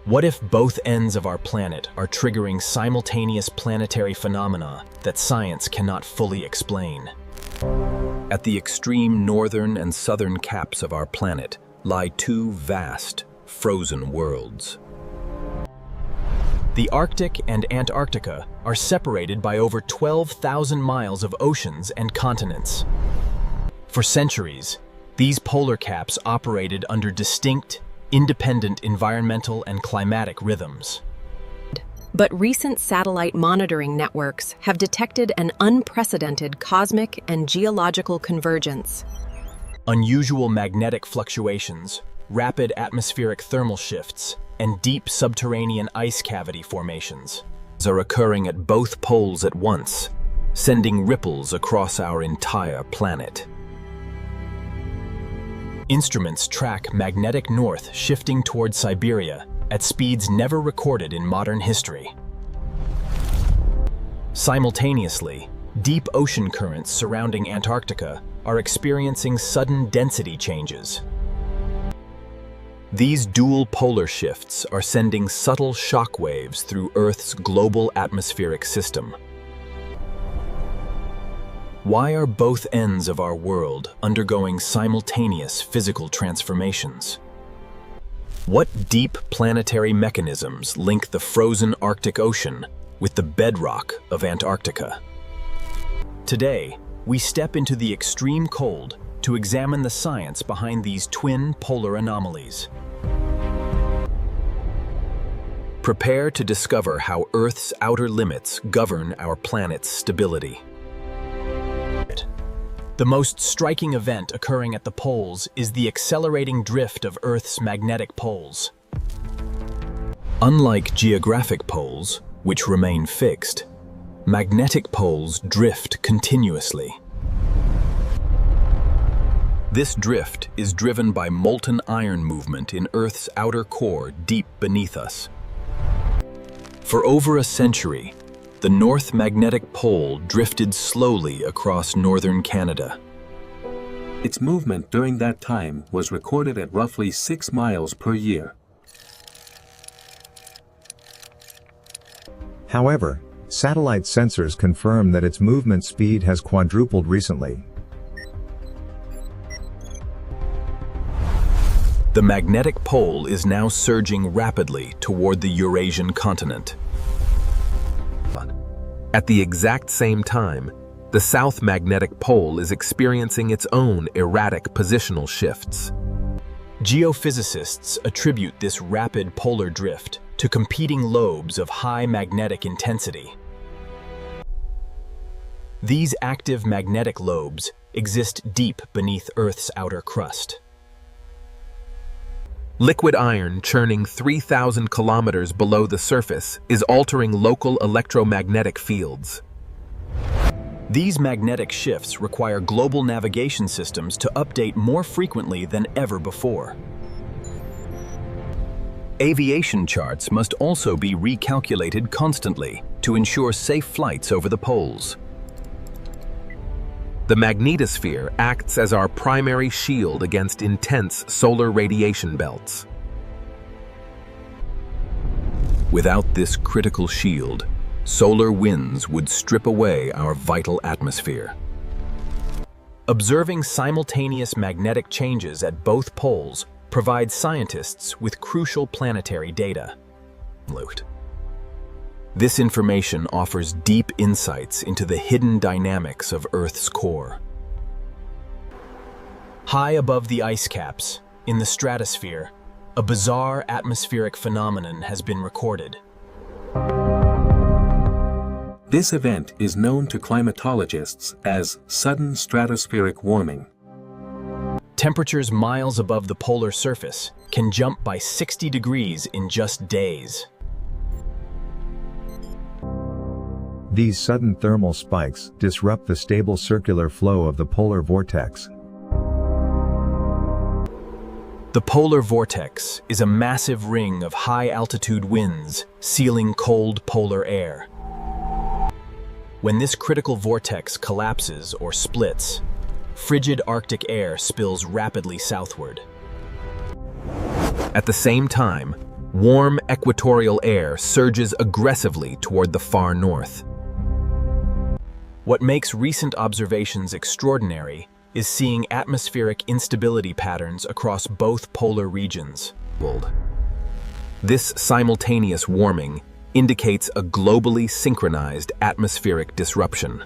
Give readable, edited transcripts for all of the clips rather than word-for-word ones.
What if both ends of our planet are triggering simultaneous planetary phenomena that science cannot fully explain? At the extreme northern and southern caps of our planet lie two vast, frozen worlds. The Arctic and Antarctica are separated by over 12,000 miles of oceans and continents. For centuries, these polar caps operated under distinct, independent environmental and climatic rhythms. But recent satellite monitoring networks have detected an unprecedented cosmic and geological convergence. Unusual magnetic fluctuations, rapid atmospheric thermal shifts, and deep subterranean ice cavity formations are occurring at both poles at once, sending ripples across our entire planet. Instruments track magnetic north shifting toward Siberia at speeds never recorded in modern history. Simultaneously, deep ocean currents surrounding Antarctica are experiencing sudden density changes. These dual polar shifts are sending subtle shock waves through Earth's global atmospheric system. Why are both ends of our world undergoing simultaneous physical transformations? What deep planetary mechanisms link the frozen Arctic Ocean with the bedrock of Antarctica? Today, we step into the extreme cold to examine the science behind these twin polar anomalies. Prepare to discover how Earth's outer limits govern our planet's stability. The most striking event occurring at the poles is the accelerating drift of Earth's magnetic poles. Unlike geographic poles, which remain fixed, magnetic poles drift continuously. This drift is driven by molten iron movement in Earth's outer core deep beneath us. For over a century, the North Magnetic Pole drifted slowly across northern Canada. Its movement during that time was recorded at roughly 6 miles per year. However, satellite sensors confirm that its movement speed has quadrupled recently. The magnetic pole is now surging rapidly toward the Eurasian continent. At the exact same time, the South Magnetic Pole is experiencing its own erratic positional shifts. Geophysicists attribute this rapid polar drift to competing lobes of high magnetic intensity. These active magnetic lobes exist deep beneath Earth's outer crust. Liquid iron churning 3,000 kilometers below the surface is altering local electromagnetic fields. These magnetic shifts require global navigation systems to update more frequently than ever before. Aviation charts must also be recalculated constantly to ensure safe flights over the poles. The magnetosphere acts as our primary shield against intense solar radiation belts. Without this critical shield, solar winds would strip away our vital atmosphere. Observing simultaneous magnetic changes at both poles provides scientists with crucial planetary data. This information offers deep insights into the hidden dynamics of Earth's core. High above the ice caps, in the stratosphere, a bizarre atmospheric phenomenon has been recorded. This event is known to climatologists as sudden stratospheric warming. Temperatures miles above the polar surface can jump by 60 degrees in just days. These sudden thermal spikes disrupt the stable circular flow of the polar vortex. The polar vortex is a massive ring of high-altitude winds sealing cold polar air. When this critical vortex collapses or splits, frigid Arctic air spills rapidly southward. At the same time, warm equatorial air surges aggressively toward the far north. What makes recent observations extraordinary is seeing atmospheric instability patterns across both polar regions. This simultaneous warming indicates a globally synchronized atmospheric disruption.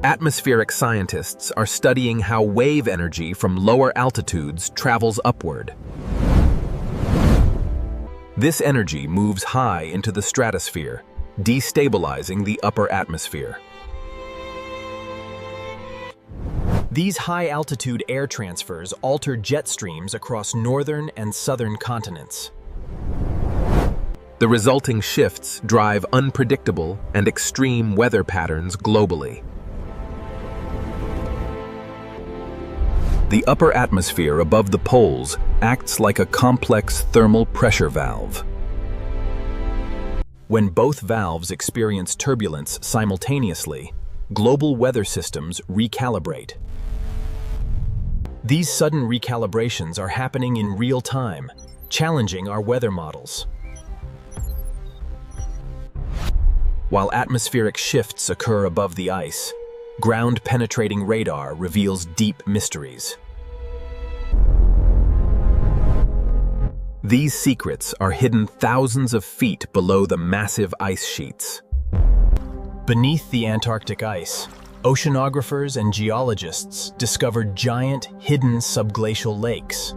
Atmospheric scientists are studying how wave energy from lower altitudes travels upward. This energy moves high into the stratosphere, destabilizing the upper atmosphere. These high-altitude air transfers alter jet streams across northern and southern continents. The resulting shifts drive unpredictable and extreme weather patterns globally. The upper atmosphere above the poles acts like a complex thermal pressure valve. When both valves experience turbulence simultaneously, global weather systems recalibrate. These sudden recalibrations are happening in real time, challenging our weather models. While atmospheric shifts occur above the ice, ground-penetrating radar reveals deep mysteries. These secrets are hidden thousands of feet below the massive ice sheets. Beneath the Antarctic ice, oceanographers and geologists discovered giant, hidden subglacial lakes.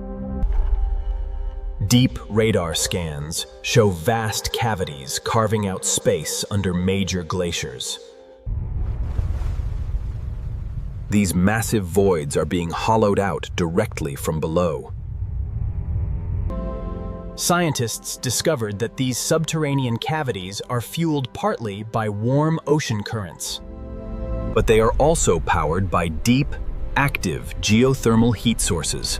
Deep radar scans show vast cavities carving out space under major glaciers. These massive voids are being hollowed out directly from below. Scientists discovered that these subterranean cavities are fueled partly by warm ocean currents. But they are also powered by deep, active geothermal heat sources.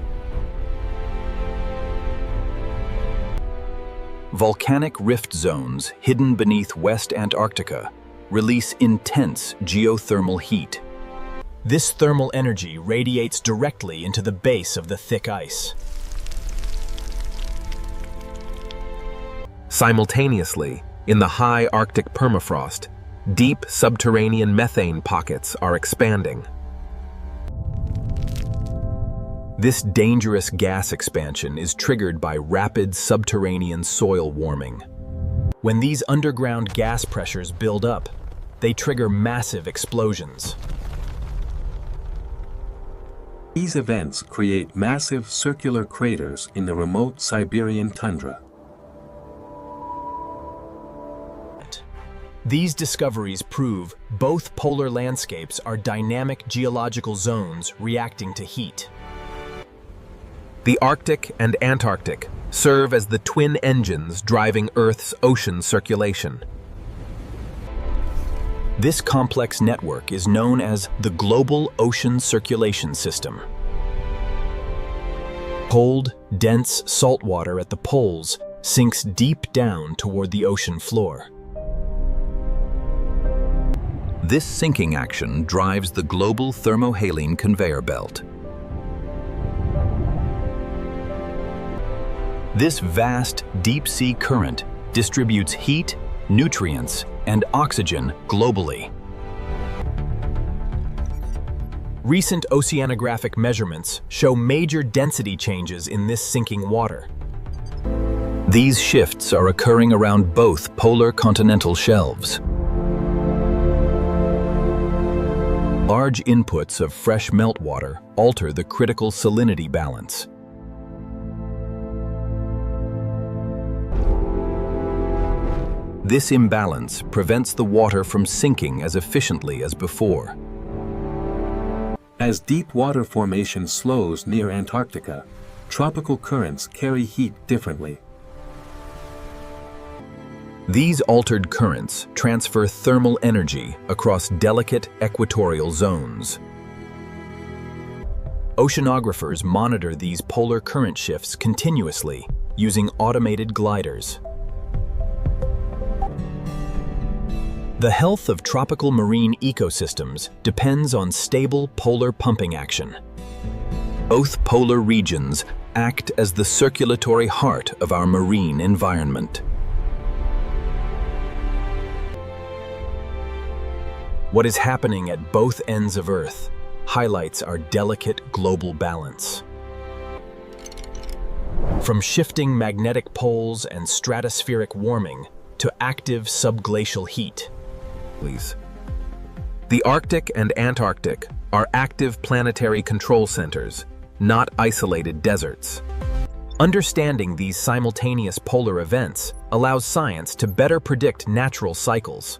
Volcanic rift zones hidden beneath West Antarctica release intense geothermal heat. This thermal energy radiates directly into the base of the thick ice. Simultaneously, in the high Arctic permafrost, deep subterranean methane pockets are expanding. This dangerous gas expansion is triggered by rapid subterranean soil warming. When these underground gas pressures build up, they trigger massive explosions. These events create massive circular craters in the remote Siberian tundra. These discoveries prove both polar landscapes are dynamic geological zones reacting to heat. The Arctic and Antarctic serve as the twin engines driving Earth's ocean circulation. This complex network is known as the Global Ocean Circulation System. Cold, dense salt water at the poles sinks deep down toward the ocean floor. This sinking action drives the global thermohaline conveyor belt. This vast, deep-sea current distributes heat, nutrients, and oxygen globally. Recent oceanographic measurements show major density changes in this sinking water. These shifts are occurring around both polar continental shelves. Large inputs of fresh meltwater alter the critical salinity balance. This imbalance prevents the water from sinking as efficiently as before. As deep water formation slows near Antarctica, tropical currents carry heat differently. These altered currents transfer thermal energy across delicate equatorial zones. Oceanographers monitor these polar current shifts continuously using automated gliders. The health of tropical marine ecosystems depends on stable polar pumping action. Both polar regions act as the circulatory heart of our marine environment. What is happening at both ends of Earth highlights our delicate global balance. From shifting magnetic poles and stratospheric warming to active subglacial heat. The Arctic and Antarctic are active planetary control centers, not isolated deserts. Understanding these simultaneous polar events allows science to better predict natural cycles.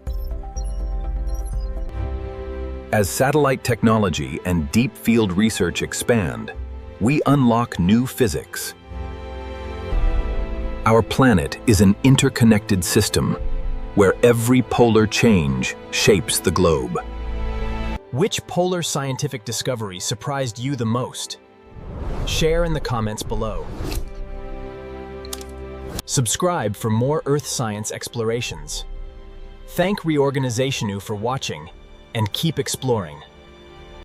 As satellite technology and deep field research expand, we unlock new physics. Our planet is an interconnected system where every polar change shapes the globe. Which polar scientific discovery surprised you the most? Share in the comments below. Subscribe for more Earth science explorations. Thank Reorganizationu for watching, and keep exploring.